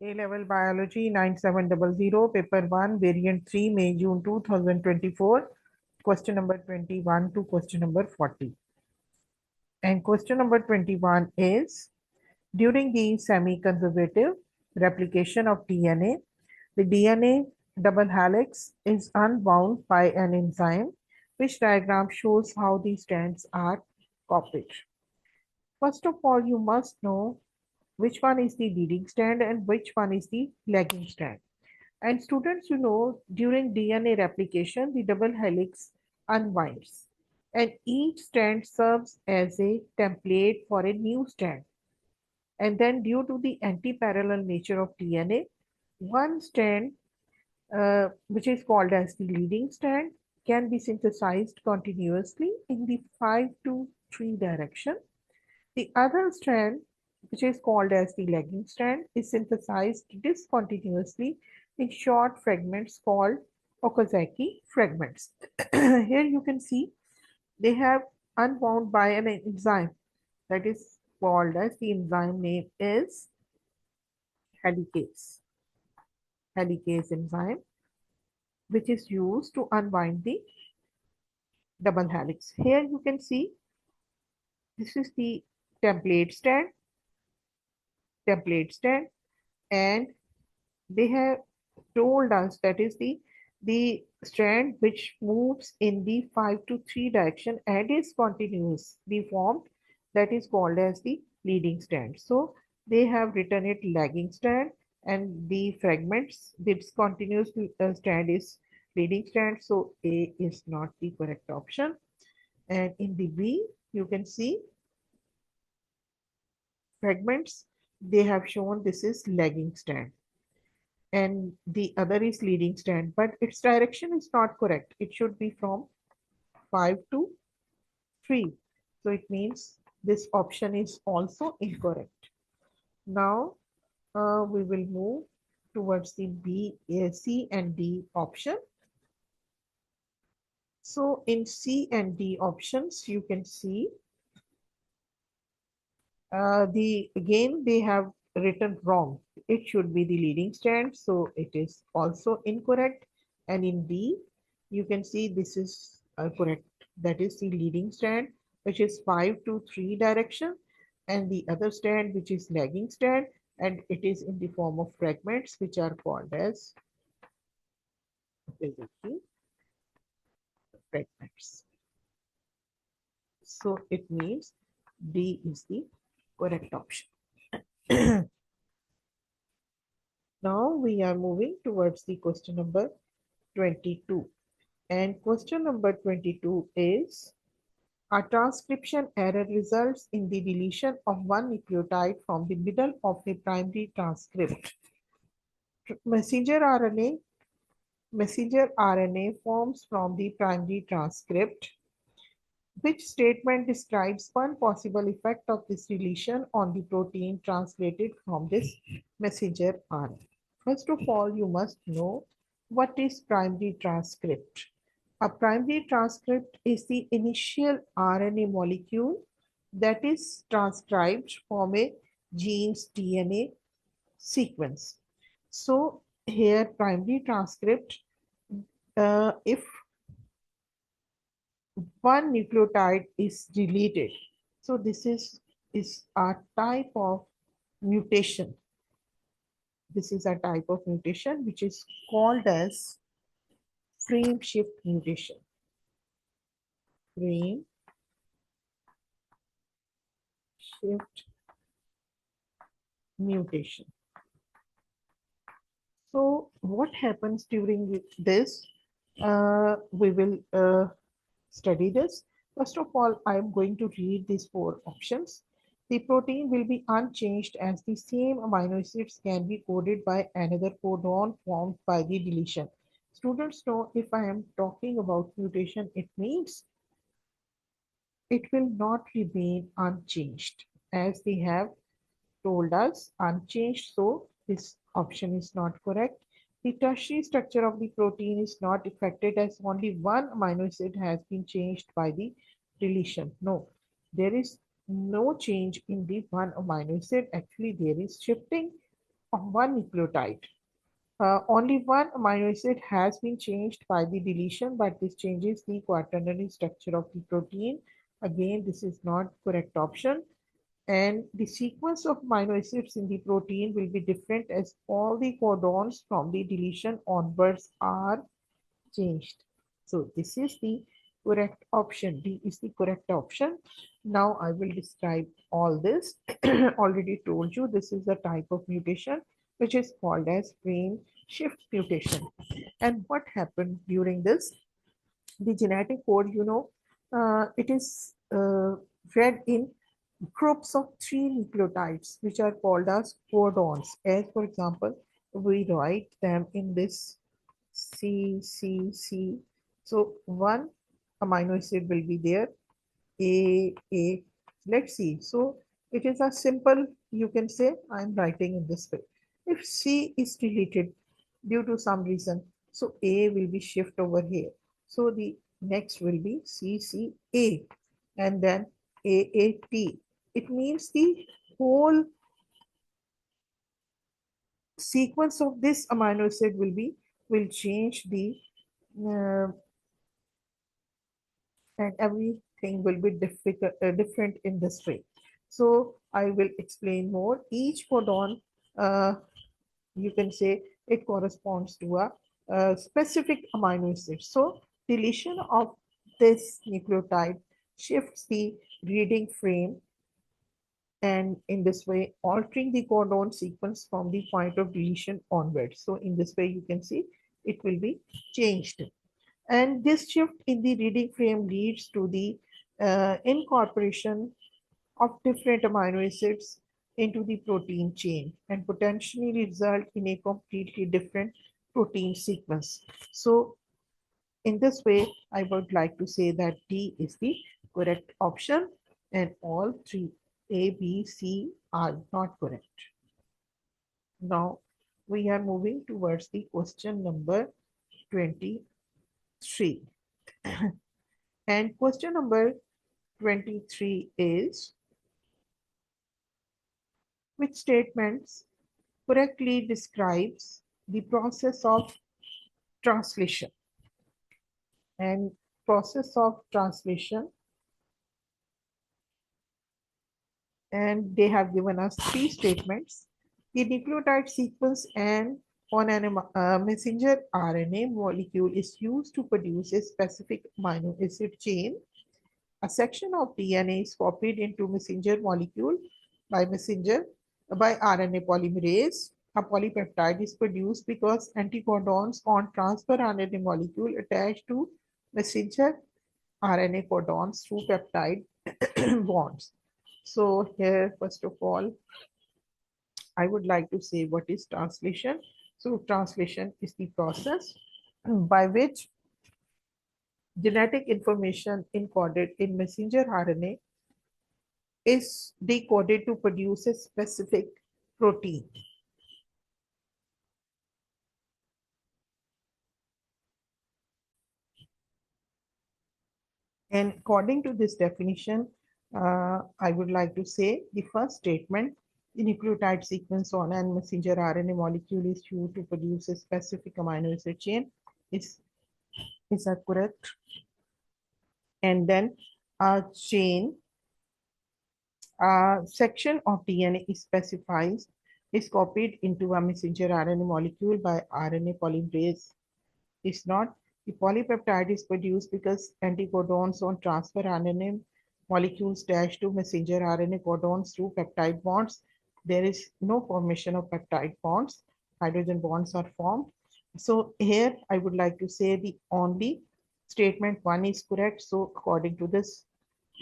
A-Level Biology 9700, Paper 1, Variant 3, May, June 2024, question number 21 to question number 40. And question number 21 is, during the semi-conservative replication of DNA, the DNA double helix is unbound by an enzyme, which diagram shows how the strands are copied. First of all, you must know which one is the leading strand and which one is the lagging strand. And students, during DNA replication, the double helix unwinds, and each strand serves as a template for a new strand. And then, due to the anti-parallel nature of DNA, one strand, which is called as the leading strand, can be synthesized continuously in the 5 to 3 direction. The other strand, which is called as the lagging strand, is synthesized discontinuously in short fragments called Okazaki fragments. Here you can see they have unbound by an enzyme that is called as, the enzyme name is helicase. Helicase enzyme, which is used to unwind the double helix. Here you can see this is the template strand, and they have told us that is the strand which moves in the 5 to 3 direction and is continuously formed, that is called as the leading strand. So they have written it lagging strand, and the fragments, the discontinuous strand is leading strand. So A is not the correct option. And in the B, you can see fragments, they have shown this is lagging strand and the other is leading strand, but its direction is not correct. It should be from 5 to 3. So it means this option is also incorrect. Now we will move towards the B, C and D option. So in C and D options, you can see again they have written wrong. It should be the leading strand, so it is also incorrect. And in D, you can see this is correct. That is the leading strand, which is 5 to 3 direction, and the other strand, which is lagging strand, and it is in the form of fragments, which are called as basically fragments. So it means D is the correct option. Now we are moving towards the question number 22. And question number 22 is, a transcription error results in the deletion of one nucleotide from the middle of the primary transcript. Messenger RNA forms from the primary transcript. Which statement describes one possible effect of this deletion on the protein translated from this messenger RNA? First of all, you must know what is primary transcript. A primary transcript is the initial RNA molecule that is transcribed from a gene's DNA sequence. So here primary transcript, if one nucleotide is deleted, so this is a type of mutation. This is a type of mutation which is called as frame shift mutation. Frame shift mutation. So what happens during this? We will study this. First of all, I am going to read these 4 options. The protein will be unchanged as the same amino acids can be coded by another codon formed by the deletion. Students know, if I am talking about mutation, it means it will not remain unchanged, as they have told us unchanged. So this option is not correct. The tertiary structure of the protein is not affected as only one amino acid has been changed by the deletion. No, there is no change in the one amino acid. Actually, there is shifting of one nucleotide. Only one amino acid has been changed by the deletion, but this changes the quaternary structure of the protein. Again, this is not correct option. And the sequence of amino acids in the protein will be different as all the codons from the deletion onwards are changed. So this is the correct option. D is the correct option. Now I will describe all this. Already told you this is a type of mutation which is called as frame shift mutation. And what happened during this? The genetic code, it is read in groups of three nucleotides which are called as codons. As for example, we write them in this C, C, C. So one amino acid will be there, A. Let's see. So it is a simple, you can say, I'm writing in this way. If C is deleted due to some reason, so A will be shift over here. So the next will be CCA and then AAT. It means the whole sequence of this amino acid will change the uh, and everything will be different in this way. So I will explain more. Each codon, you can say it corresponds to a specific amino acid. So deletion of this nucleotide shifts the reading frame and in this way altering the codon sequence from the point of deletion onwards. So in this way you can see it will be changed. And this shift in the reading frame leads to the incorporation of different amino acids into the protein chain and potentially result in a completely different protein sequence. So in this way, I would like to say that D is the correct option and all three A, B, C are not correct. Now we are moving towards the question number 23. And question number 23 is, which statements correctly describes the process of translation? And process of translation, and they have given us three statements. The nucleotide sequence and on an messenger RNA molecule is used to produce a specific amino acid chain. A section of DNA is copied into messenger molecule by RNA polymerase. A polypeptide is produced because anticodons on transfer RNA molecule attach to messenger RNA codons through peptide bonds. So here, first of all, I would like to say what is translation. So translation is the process by which genetic information encoded in messenger RNA is decoded to produce a specific protein. And according to this definition, I would like to say the first statement, the nucleotide sequence on an messenger RNA molecule is used to produce a specific amino acid chain is that correct? And then a chain, a section of DNA is specified, is copied into a messenger RNA molecule by RNA polymerase. Is not. The polypeptide is produced because anticodons on transfer RNA molecules dash to messenger RNA codons through peptide bonds. There is no formation of peptide bonds. Hydrogen bonds are formed. So here I would like to say the only statement one is correct. So according to this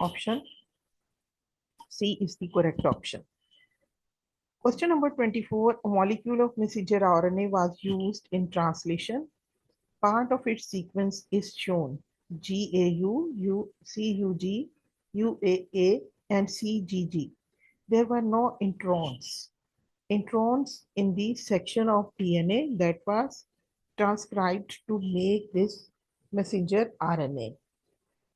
option, C is the correct option. Question number 24, a molecule of messenger RNA was used in translation. Part of its sequence is shown: GAU, CUG, UAA, and CGG. There were no introns. Introns in the section of DNA that was transcribed to make this messenger RNA.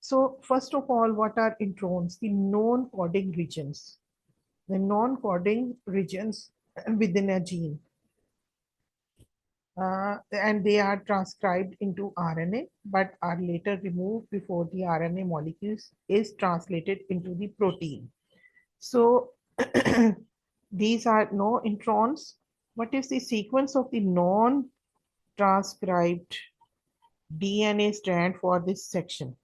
So first of all, what are introns? The non-coding regions. The non-coding regions within a gene. And they are transcribed into RNA, but are later removed before the RNA molecules is translated into the protein. So these are no introns. What is the sequence of the non-transcribed DNA strand for this section?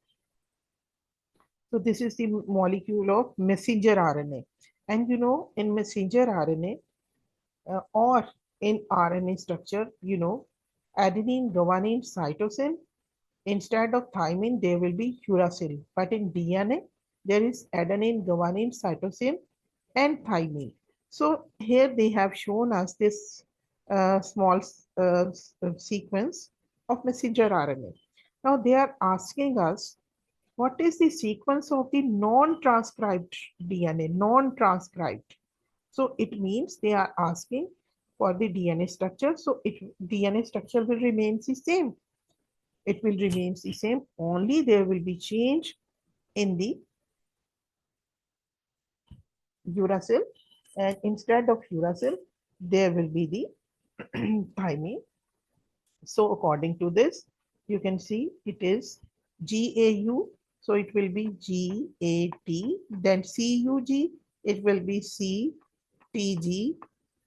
So this is the molecule of messenger RNA. And in messenger RNA, or in RNA structure, adenine, guanine, cytosine. Instead of thymine, there will be uracil. But in DNA, there is adenine, guanine, cytosine, and thymine. So here they have shown us this small sequence of messenger RNA. Now they are asking us, what is the sequence of the non-transcribed DNA, non-transcribed? So it means they are asking for the DNA structure. So DNA structure will remain the same. It will remain the same. Only there will be change in the uracil, and instead of uracil, there will be the thymine. So according to this, you can see it is GAU. So it will be GAT. Then CUG, it will be CTG,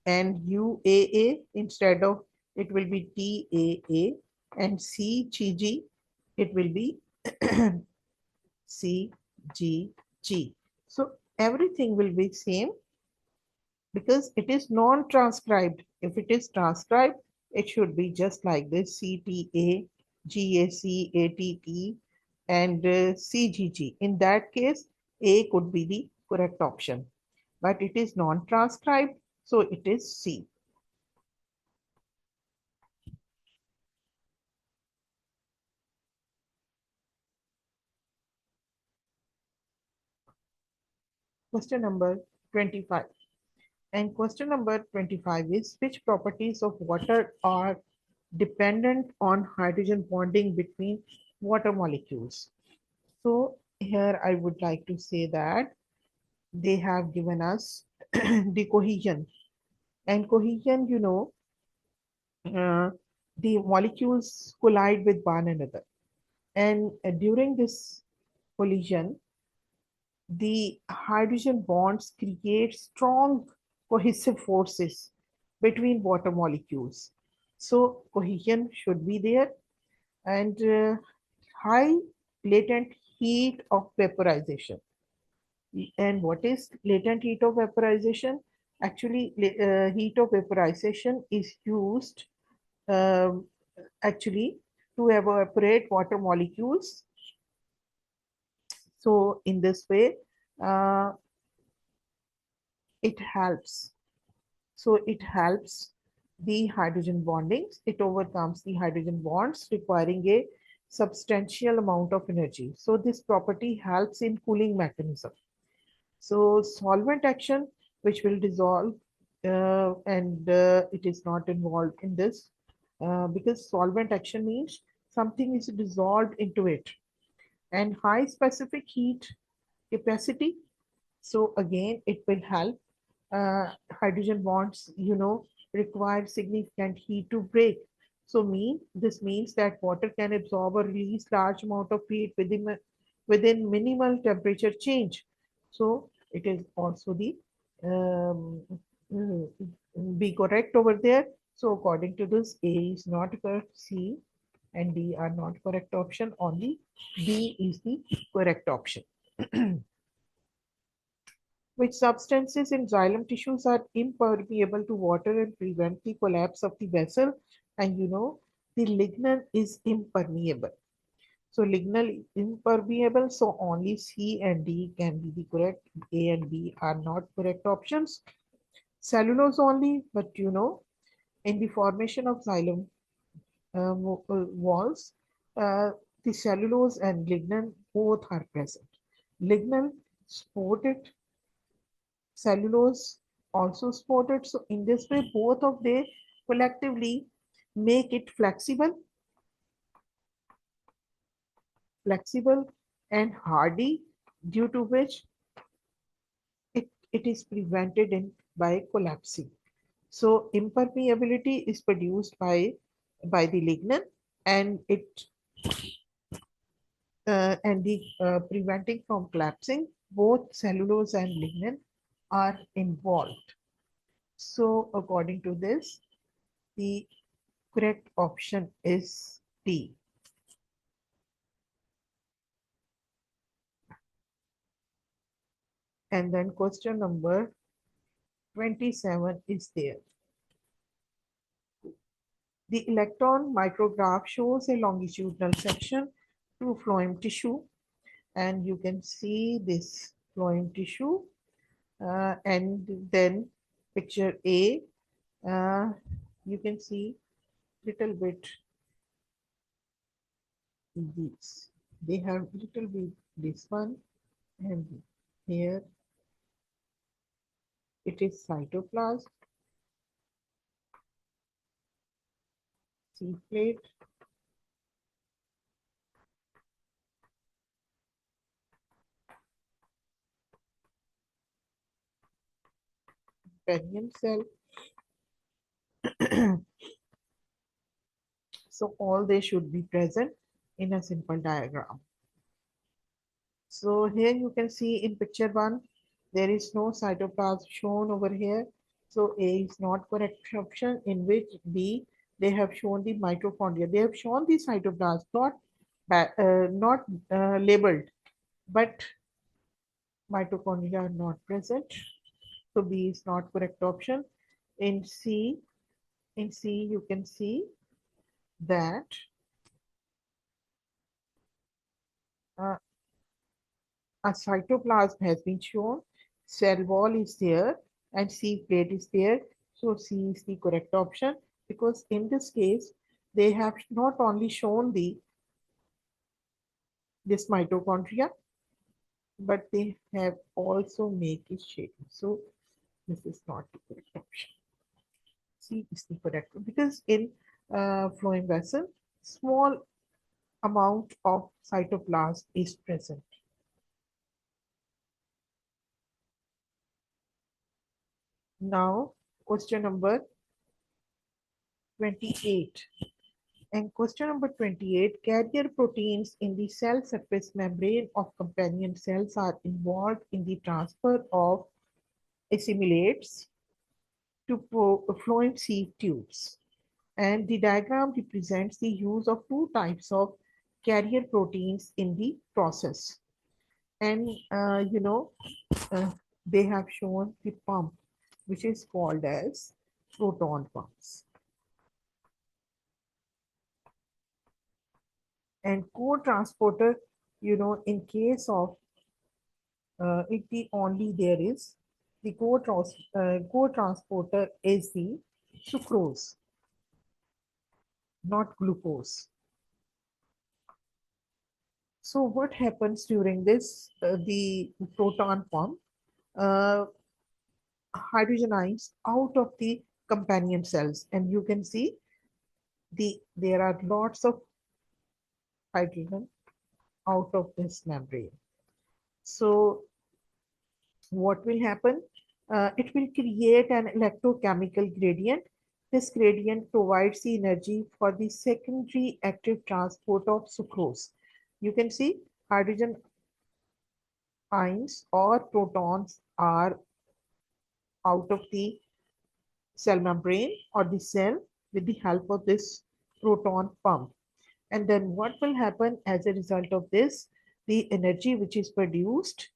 and UAA, instead of it will be TAA, and CGG, it will be CGG. So everything will be same because it is non-transcribed. If it is transcribed, it should be just like this: CTA, GAC, ATT, and CGG. In that case, A could be the correct option, but it is non-transcribed, so it is C. Question number 25. And question number 25 is, which properties of water are dependent on hydrogen bonding between water molecules? So here I would like to say that they have given us the cohesion. And cohesion, uh, the molecules collide with one another. And during this collision, the hydrogen bonds create strong cohesive forces between water molecules. So cohesion should be there, and high latent heat of vaporization. And what is latent heat of vaporization? Actually, heat of vaporization is used um, actually to evaporate water molecules. So in this way, uh, it helps. So it helps the hydrogen bondings. It overcomes the hydrogen bonds, requiring a substantial amount of energy. So this property helps in cooling mechanism. So solvent action, which will dissolve, and it is not involved in this because solvent action means something is dissolved into it. And high specific heat capacity. So again, it will help. Hydrogen bonds, require significant heat to break. So this means that water can absorb or release large amount of heat within minimal temperature change. So it is also the um, mm, be correct over there. So according to this, A is not correct, C and D are not correct option. Only B is the correct option. Which substances in xylem tissues are impermeable to water and prevent the collapse of the vessel? And the lignin is impermeable. So lignin impermeable, so only C and D can be the correct. A and B are not correct options. Cellulose only, but in the formation of xylem walls, uh, the cellulose and lignin both are present. Lignin supported, cellulose also supported. So in this way, both of they collectively make it flexible and hardy, due to which it is prevented by collapsing. So impermeability is produced by the lignin, and it and the preventing from collapsing. Both cellulose and lignin are involved. So according to this, the correct option is D. And then question number 27 is there. The electron micrograph shows a longitudinal section to phloem tissue, and you can see this phloem tissue. And then picture A, you can see little bit these. They have little bit this one, and here it is cytoplasm, seed plate, perineum cell. So all they should be present in a simple diagram. So here you can see in picture 1, there is no cytoplasm shown over here. So A is not correct option, in which B, they have shown the mitochondria. They have shown the cytoplasm, not labeled, but mitochondria are not present. So B is not correct option. In C, you can see that uh, a cytoplasm has been shown, cell wall is there, and seed plate is there. So C is the correct option, because in this case, they have not only shown this mitochondria, but they have also made it shape. So this is not the correct option. C is the correct one, because in phloem vessel, small amount of cytoplasm is present. Now, question number 28. And question number 28, carrier proteins in the cell surface membrane of companion cells are involved in the transfer of assimilates to phloem sieve tubes. And the diagram represents the use of two types of carrier proteins in the process. And they have shown the pump, which is called as proton pumps. And co-transporter, in case of if the only there is the co-transporter is the sucrose, not glucose. So what happens during this, the proton pump, uh, hydrogen ions out of the companion cells, and you can see there are lots of hydrogen out of this membrane. So what will happen? It will create an electrochemical gradient. This gradient provides the energy for the secondary active transport of sucrose. You can see hydrogen ions or protons are out of the cell membrane or the cell with the help of this proton pump. And then what will happen as a result of this? The energy which is produced,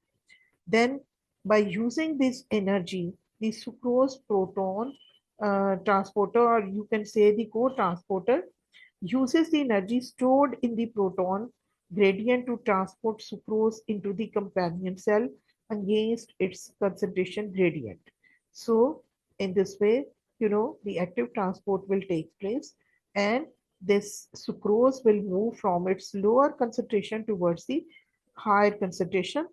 then by using this energy, the sucrose proton transporter, or you can say the co-transporter, uses the energy stored in the proton gradient to transport sucrose into the companion cell against its concentration gradient. So in this way, the active transport will take place, and this sucrose will move from its lower concentration towards the higher concentration,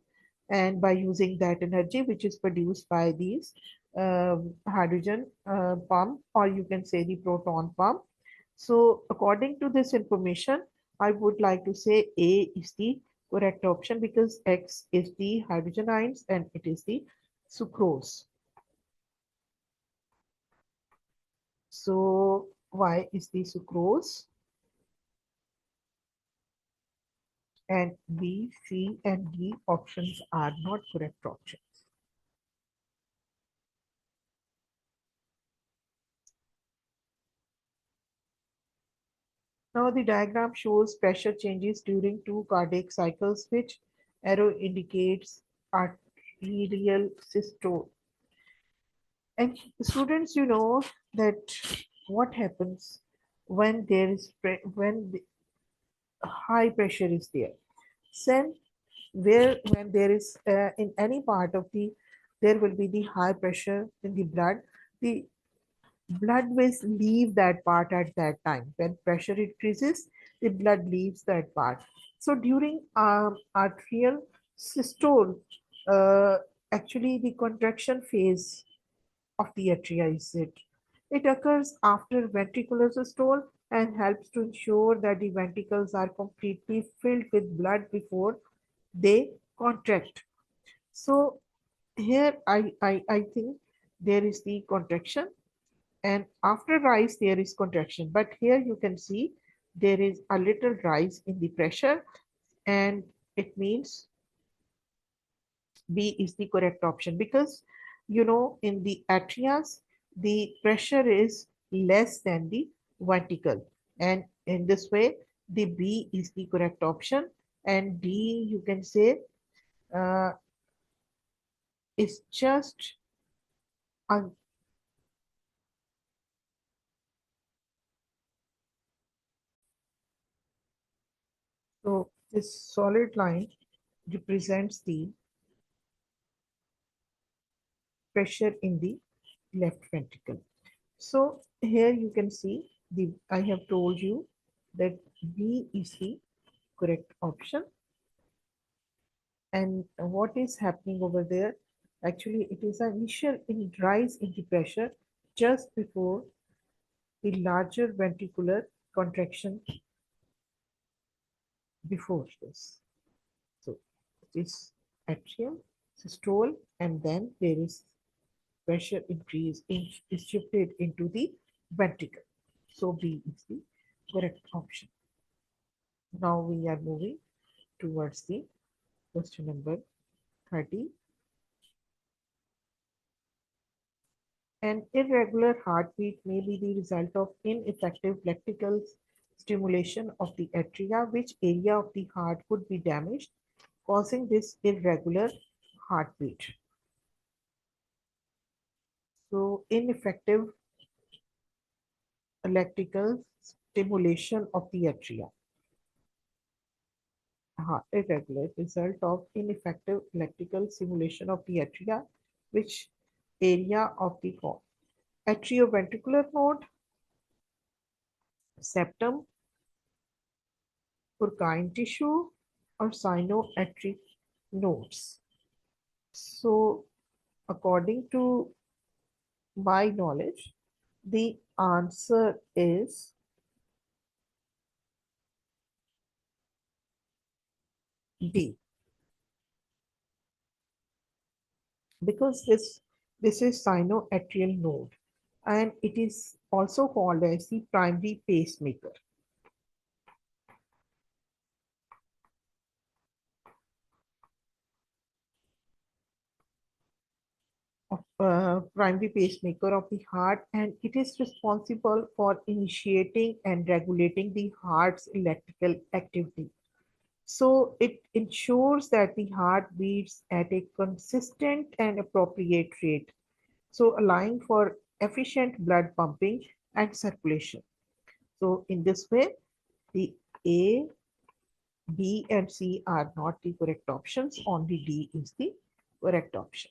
and by using that energy which is produced by these hydrogen pump, or you can say the proton pump. So according to this information, I would like to say A is the correct option, because X is the hydrogen ions and it is the sucrose. So Y is the sucrose, and B, C, and D options are not correct options. Now the diagram shows pressure changes during two cardiac cycles, which arrow indicates arterial systole. And students, you know that what happens when there is when the high pressure is there. Then where when there is in any part of the there will be the high pressure in the blood, the blood will leave that part at that time. When pressure increases, the blood leaves that part. So during arterial systole, uh, actually the contraction phase of the atria is it. It occurs after ventricular systole and helps to ensure that the ventricles are completely filled with blood before they contract. So here I think there is the contraction, and after rise there is contraction, but here you can see there is a little rise in the pressure, and it means B is the correct option, because you know in the atrias the pressure is less than the ventricle, and in this way the B is the correct option, and D you can say uh, is just a. So this solid line represents the pressure in the left ventricle. So here you can see I have told you that B is the correct option. And what is happening over there? Actually, it is an initial rise in the pressure just before the larger ventricular contraction before this. So it is atrial, systole, and then there is pressure increase is shifted into the ventricle. So B is the correct option. Now we are moving towards the question number 30. An irregular heartbeat may be the result of ineffective electrical stimulation of the atria, which area of the heart could be damaged, causing this irregular heartbeat. So ineffective electrical stimulation of the atria. Irregular result of ineffective electrical stimulation of the atria, which area of the heart? Atrioventricular node, septum, Purkinje tissue, or sinoatrial nodes. So, according to my knowledge, the answer is D, because this is sinoatrial node, and it is also called as the primary pacemaker. Primary pacemaker of the heart, and it is responsible for initiating and regulating the heart's electrical activity. So it ensures that the heart beats at a consistent and appropriate rate, so allowing for efficient blood pumping and circulation. So in this way, the A, B, and C are not the correct options. Only D is the correct option.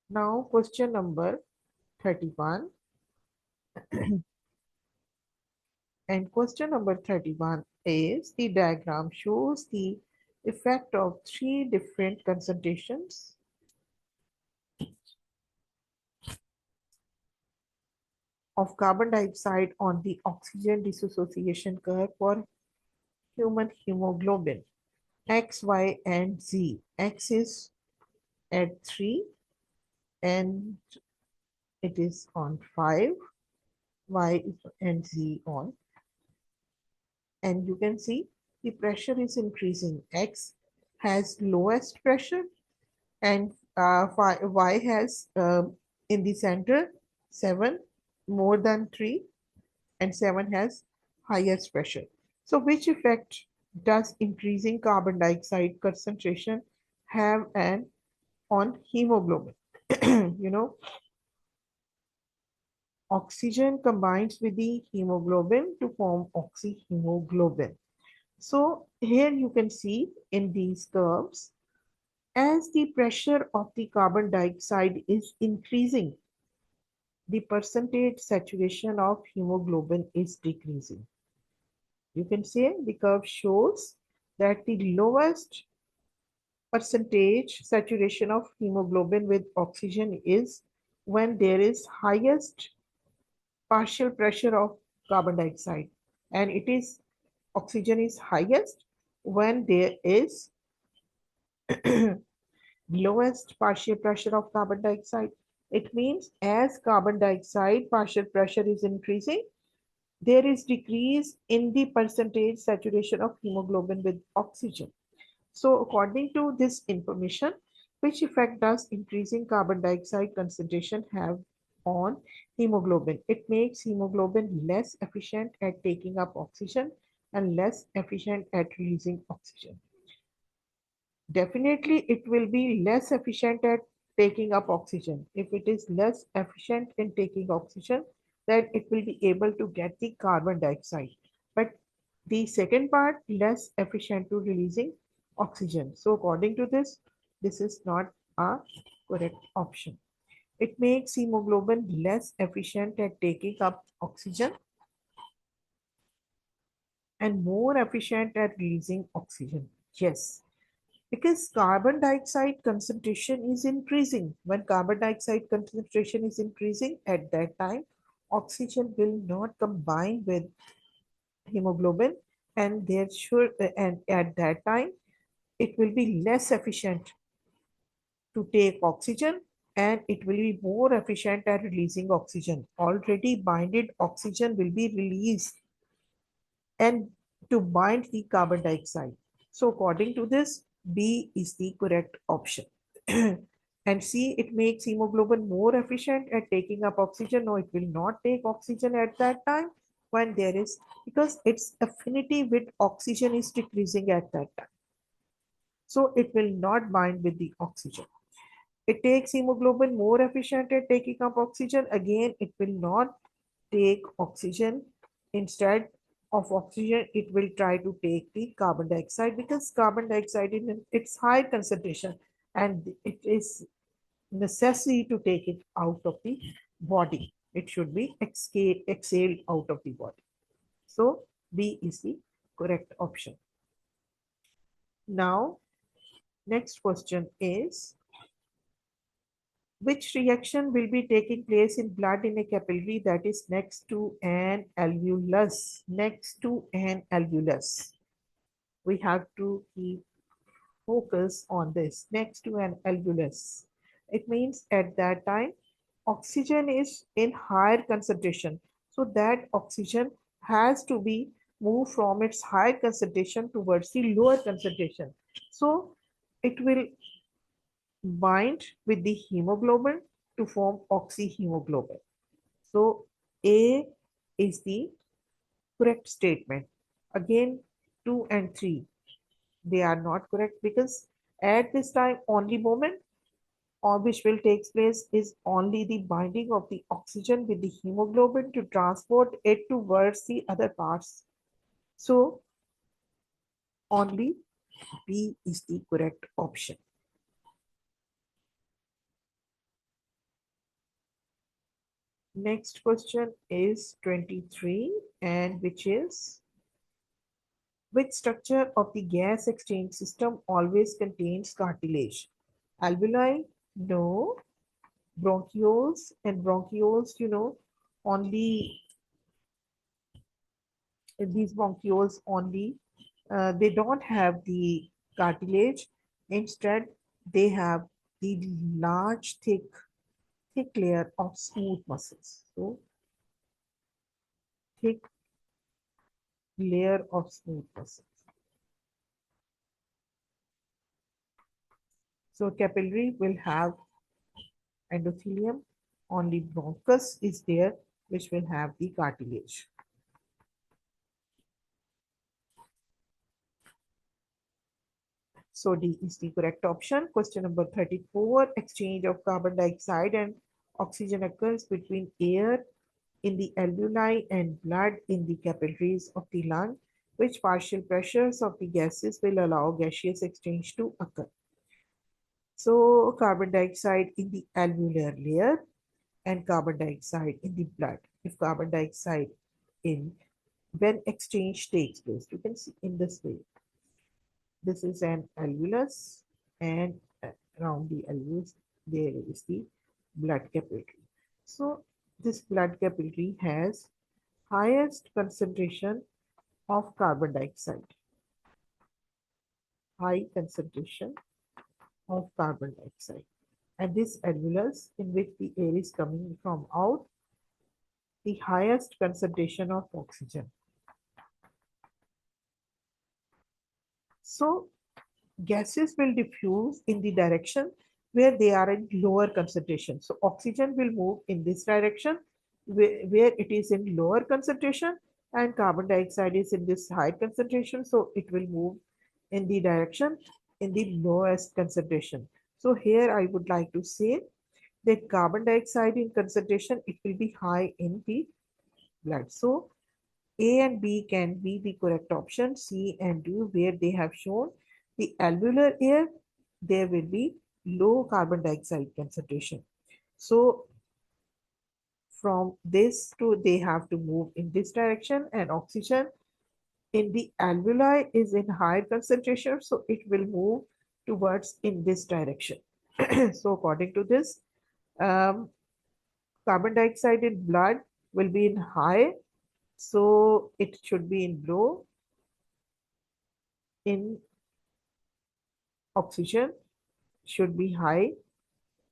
Now, question number 31. And question number 31 is the diagram shows the effect of three different concentrations of carbon dioxide on the oxygen dissociation curve for human hemoglobin X, Y, and Z. X is at 3 and it is on 5, Y and Z on, and you can see the pressure is increasing. X has lowest pressure and Y has in the center 7 more than 3 and 7 has highest pressure. So which effect does increasing carbon dioxide concentration have an on hemoglobin? You know, oxygen combines with the hemoglobin to form oxyhemoglobin. So here you can see in these curves, as the pressure of the carbon dioxide is increasing, the percentage saturation of hemoglobin is decreasing. You can see the curve shows that the lowest percentage saturation of hemoglobin with oxygen is when there is highest partial pressure of carbon dioxide, and it is oxygen is highest when there is lowest partial pressure of carbon dioxide. It means as carbon dioxide partial pressure is increasing, there is decrease in the percentage saturation of hemoglobin with oxygen. So according to this information, which effect does increasing carbon dioxide concentration have on hemoglobin? It makes hemoglobin less efficient at taking up oxygen and less efficient at releasing oxygen. Definitely, it will be less efficient at taking up oxygen. If it is less efficient in taking oxygen, then it will be able to get the carbon dioxide. But the second part, less efficient to releasing oxygen. So according to this, this is not a correct option. It makes hemoglobin less efficient at taking up oxygen and more efficient at releasing oxygen. Yes, because carbon dioxide concentration is increasing. When carbon dioxide concentration is increasing, at that time, oxygen will not combine with hemoglobin, and there should and at that time it will be less efficient to take oxygen and it will be more efficient at releasing oxygen. Already binded oxygen will be released and to bind the carbon dioxide. So according to this, B is the correct option. And C, it makes hemoglobin more efficient at taking up oxygen. No, it will not take oxygen at that time when there is, because its affinity with oxygen is decreasing at that time. So it will not bind with the oxygen. It takes hemoglobin more efficient at taking up oxygen. Again, it will not take oxygen. Instead of oxygen, it will try to take the carbon dioxide because carbon dioxide in its high concentration and it is necessary to take it out of the body. It should be exhaled out of the body. So B is the correct option. Now, next question is, which reaction will be taking place in blood in a capillary that is next to an alveolus? Next to an alveolus. We have to keep focus on this. Next to an alveolus. It means at that time, oxygen is in higher concentration. So that oxygen has to be moved from its higher concentration towards the lower concentration. So it will bind with the hemoglobin to form oxyhemoglobin. So A is the correct statement. Again, 2 and 3, they are not correct because at this time only moment or which will take place is only the binding of the oxygen with the hemoglobin to transport it towards the other parts. So only B is the correct option. Next question is 23, and which structure of the gas exchange system always contains cartilage? Alveoli? No. Bronchioles, and bronchioles, only these bronchioles only, they don't have the cartilage. Instead, they have the large, thick thick layer of smooth muscles. So thick layer of smooth muscles. So capillary will have endothelium. Only bronchus is there, which will have the cartilage. So D is the correct option. Question number 34. Exchange of carbon dioxide and oxygen occurs between air in the alveoli and blood in the capillaries of the lung. Which partial pressures of the gases will allow gaseous exchange to occur? So carbon dioxide in the alveolar layer and carbon dioxide in the blood. If carbon dioxide in when exchange takes place, you can see in this way. This is an alveolus, and around the alveolus there is the blood capillary. So this blood capillary has highest concentration of carbon dioxide, high concentration of carbon dioxide. And this alveolus in which the air is coming from out, the highest concentration of oxygen. So gases will diffuse in the direction where they are in lower concentration. So oxygen will move in this direction where it is in lower concentration, and carbon dioxide is in this high concentration. So it will move in the direction in the lowest concentration. So here I would like to say that carbon dioxide in concentration, it will be high in the blood. So A and B can be the correct option. C and D, where they have shown the alveolar air, there will be low carbon dioxide concentration. So from this to they have to move in this direction, and oxygen in the alveoli is in higher concentration, so it will move towards in this direction. So according to this, um, carbon dioxide in blood will be in high, so it should be in low. In oxygen should be high,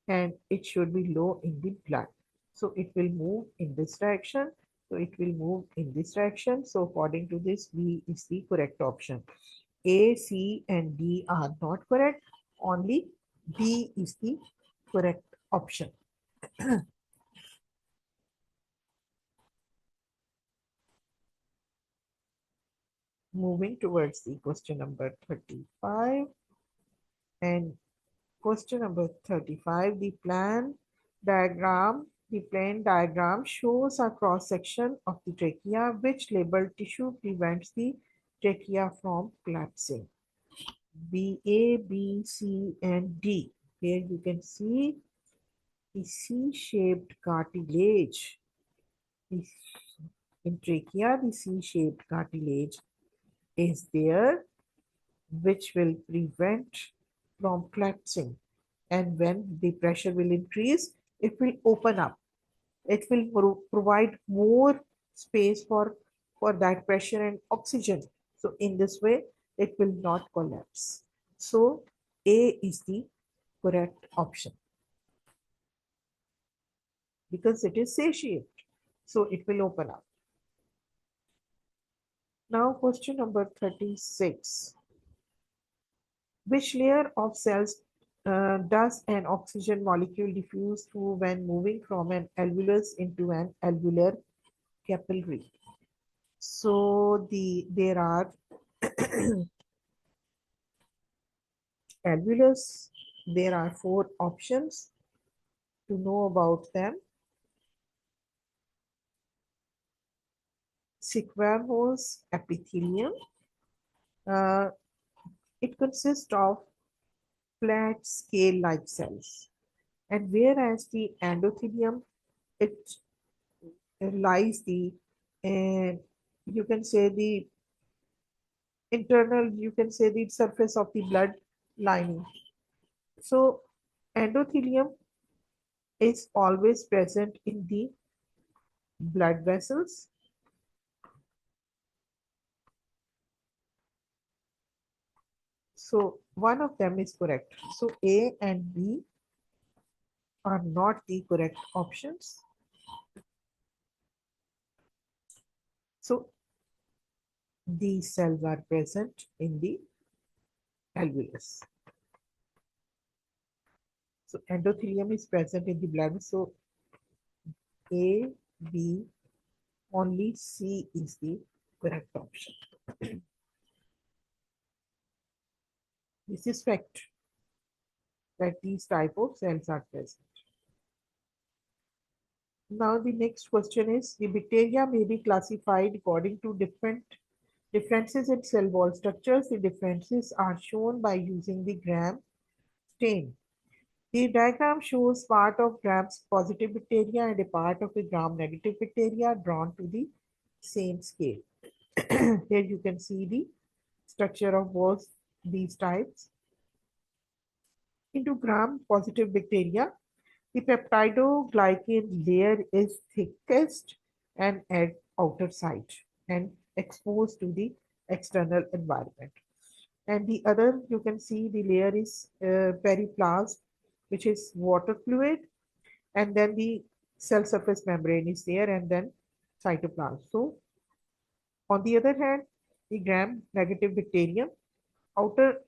and it should be low in the blood. So it will move in this direction. So it will move in this direction. So according to this, B is the correct option. A, C, and D are not correct. Only B is the correct option. Moving towards the question number 35. And question number 35, the plane diagram shows a cross section of the trachea, which labeled tissue prevents the trachea from collapsing. B, A, B, C, and D. Here you can see the C-shaped cartilage. In trachea, the C-shaped cartilage is there, which will prevent from collapsing. And when the pressure will increase, it will open up. It will provide more space for that pressure and oxygen. So in this way, it will not collapse. So A is the correct option because it is C-shaped. So it will open up. Now question number 36. Which layer of cells does an oxygen molecule diffuse through when moving from an alveolus into an alveolar capillary? So there are alveolus. There are 4 options to know about them. Squamous epithelium. Uh, it consists of flat scale-like cells, and whereas the endothelium, it lies the, and you can say the internal, you can say the surface of the blood lining. So endothelium is always present in the blood vessels. So one of them is correct. So A and B are not the correct options. So these cells are present in the alveolus. So endothelium is present in the blood. So A, B, only C is the correct option. This is fact that these type of cells are present. Now the next question is, the bacteria may be classified according to differences in cell wall structures. The differences are shown by using the Gram stain. The diagram shows part of Gram-positive bacteria and a part of a Gram-negative bacteria drawn to the same scale. Here you can see the structure of both these types. Into Gram-positive bacteria, the peptidoglycan layer is thickest and at outer side and exposed to the external environment. And the other, you can see the layer is periplasm, which is water fluid, and then the cell surface membrane is there, and then cytoplasm. So on the other hand, the gram-negative bacterium, outer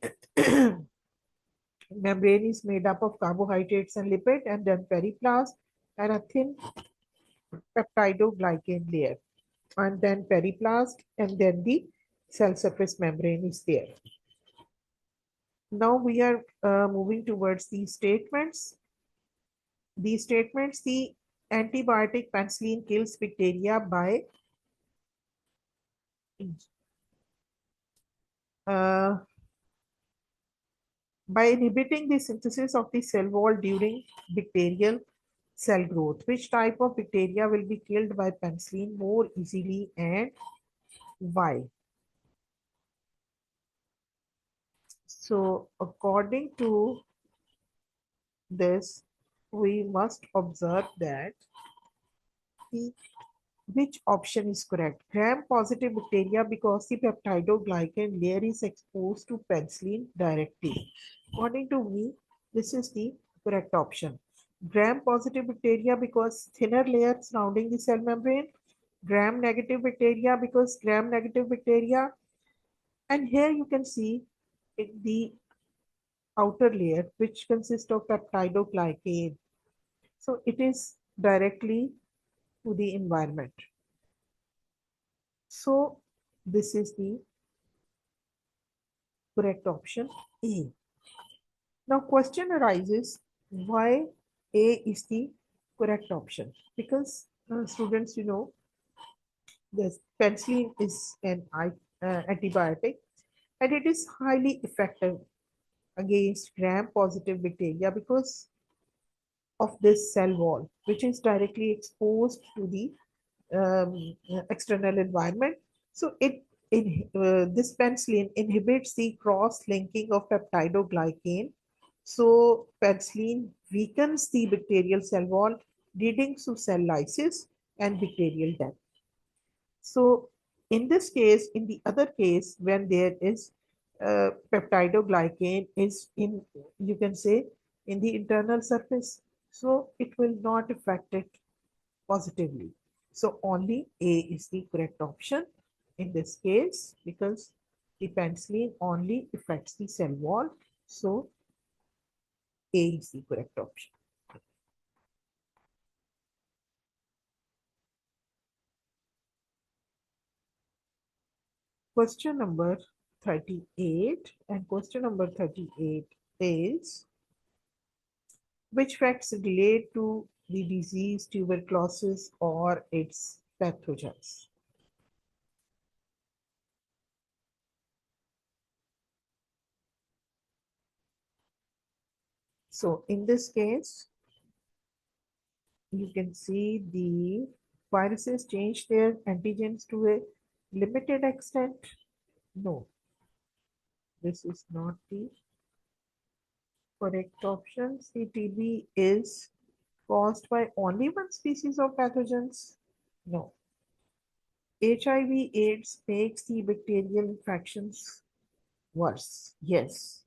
membrane is made up of carbohydrates and lipid, and then periplasm and a thin peptidoglycan layer, and then periplasm, and then the cell surface membrane is there. Now we are moving towards these statements. These statements, the antibiotic penicillin kills bacteria uh, by inhibiting the synthesis of the cell wall during bacterial cell growth. Which type of bacteria will be killed by penicillin more easily and why? So according to this, we must observe that the which option is correct? Gram-positive bacteria, because the peptidoglycan layer is exposed to penicillin directly. According to me, this is the correct option. Gram-positive bacteria, because thinner layer surrounding the cell membrane. Gram-negative bacteria, because gram-negative bacteria. And here you can see the outer layer, which consists of peptidoglycan. So it is directly to the environment. So this is the correct option A. Now question arises, why A is the correct option? Because students, you know, this penicillin is an antibiotic and it is highly effective against gram-positive bacteria because of this cell wall, which is directly exposed to the external environment. So this penicillin inhibits the cross-linking of peptidoglycan. So penicillin weakens the bacterial cell wall, leading to cell lysis and bacterial death. So in this case, in the other case, when there is peptidoglycan is in, you can say, in the internal surface, so it will not affect it positively. So only A is the correct option in this case because the penicillin only affects the cell wall. So A is the correct option. Question number 38, and question number 38 is, which facts relate to the disease tuberculosis or its pathogens? So in this case, you can see the viruses change their antigens to a limited extent. No, this is not the correct option. CTB is caused by only one species of pathogens. No. HIV AIDS makes the bacterial infections worse. Yes.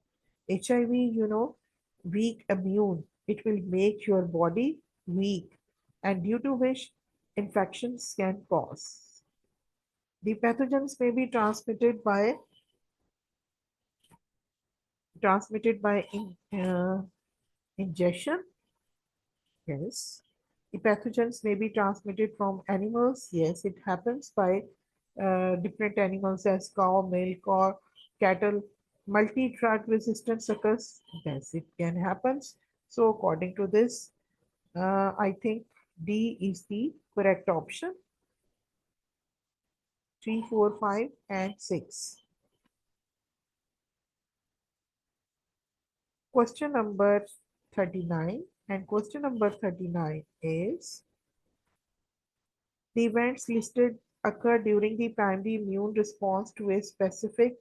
HIV, you know, weak immune it will make your body weak, and due to which infections can cause. The pathogens may be transmitted by ingestion. Yes. The pathogens may be transmitted from animals. Yes, it happens by different animals as cow, milk, or cattle. Multi-drug resistance occurs. Yes, it can happen. So according to this, I think D is the correct option. 3, 4, 5, and 6. Question number 39. And question number 39 is, the events listed occur during the primary immune response to a specific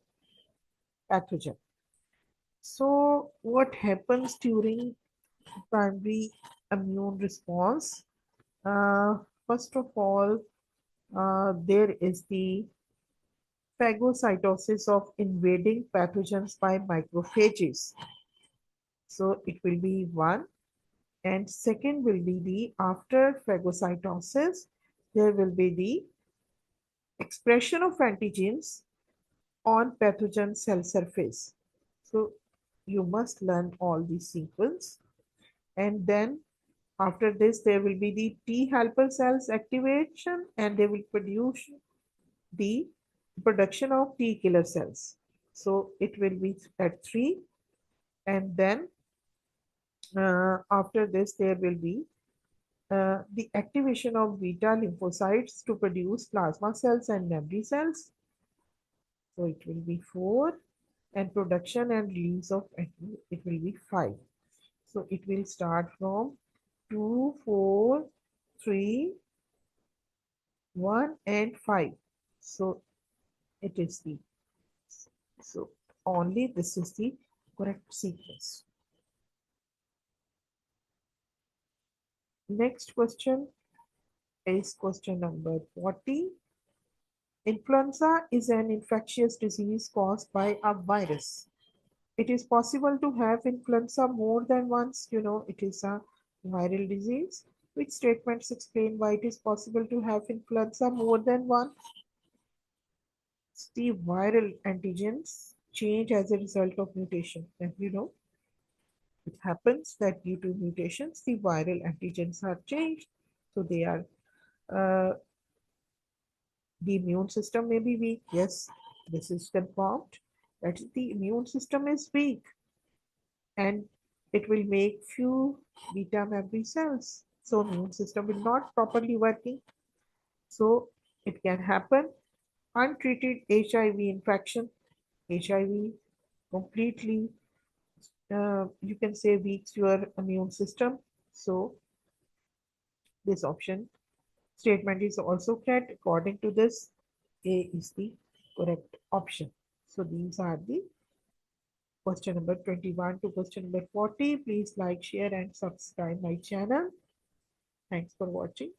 pathogen. So what happens during primary immune response? First of all, there is the phagocytosis of invading pathogens by macrophages. So it will be one. And second will be the after phagocytosis, there will be the expression of antigens on pathogen cell surface. So you must learn all these sequence. And then after this, there will be the T helper cells activation, and they will produce the production of T killer cells. So it will be at 3. And then after this, there will be the activation of beta lymphocytes to produce plasma cells and memory cells. So it will be 4. And production and release of it will be 5. So it will start from 2, 4, 3, 1, and 5. So it is the, so only this is the correct sequence. Next question is question number 40. Influenza is an infectious disease caused by a virus. It is possible to have influenza more than once. It is a viral disease. Which statements explain why it is possible to have influenza more than one? The viral antigens change as a result of mutation. And it happens that due to mutations, the viral antigens are changed. So they are, the immune system may be weak. Yes, this is confirmed that the immune system is weak, and it will make few beta memory cells. So immune system will not properly working. So it can happen. Untreated HIV infection. HIV completely, you can say, weaks your immune system. So this option statement is also correct. According to this, A is the correct option. So these are the question number 21 to question number 40. Please like, share, and subscribe my channel. Thanks for watching.